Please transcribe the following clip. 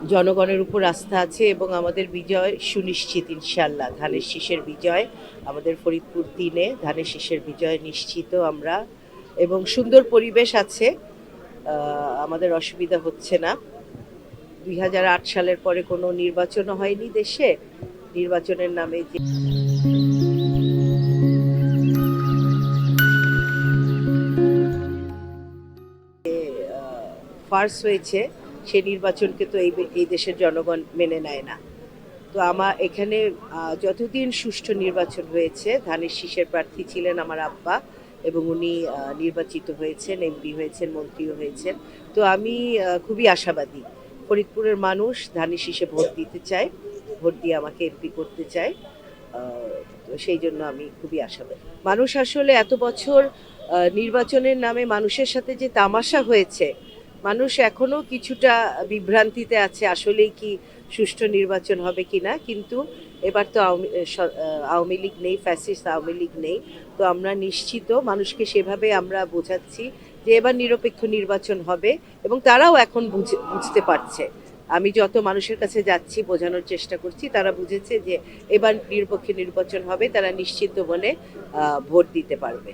জনগণের উপর আস্থা আছে এবং আমাদের বিজয় সুনিশ্চিত ইনশাল্লাহ। ধানের শীষের বিজয়, আমাদের ফরিদপুর 3-এ ধানের শীষের বিজয় নিশ্চিত আমরা, এবং সুন্দর পরিবেশ আছে, আমাদের অসুবিধা হচ্ছে না। 2008 সালের পরে কোনো নির্বাচনও হয়নি দেশে। নির্বাচনের নামে যে ফার্স হয়েছে, সে নির্বাচনকে তো এই দেশের জনগণ মেনে নেয় না। তো আমার এখানে যতদিন সুষ্ঠু নির্বাচন হয়েছে, ধানের শীষের প্রার্থী ছিলেন আমার আব্বা, এবং উনি নির্বাচিত হয়েছেন, এমপি হয়েছেন, মন্ত্রীও হয়েছেন। তো আমি খুবই আশাবাদী। ফরিদপুরের মানুষ ধানের শীষে ভোট দিতে চায়, ভোট দিয়ে আমাকে এমপি করতে চায়। তো সেই জন্য আমি খুবই আশাবাদী। মানুষ আসলে এত বছর নির্বাচনের নামে মানুষের সাথে যে তামাশা হয়েছে, মানুষ এখনো কিছুটা বিভ্রান্তিতে আছে আসলেই কি সুষ্ঠু নির্বাচন হবে কিনা। কিন্তু এবার তো আওয়ামী লীগ নেই, ফ্যাসিস্ট আওয়ামী লীগ নেই। তো আমরা নিশ্চিত, মানুষকে সেভাবে আমরা বোঝাচ্ছি যে এবার নিরপেক্ষ নির্বাচন হবে, এবং তারাও এখন বুঝতে পারছে। আমি যত মানুষের কাছে যাচ্ছি, বোঝানোর চেষ্টা করছি, তারা বুঝেছে যে এবার নিরপেক্ষ নির্বাচন হবে, তারা নিশ্চিন্ত মনে ভোট দিতে পারবে।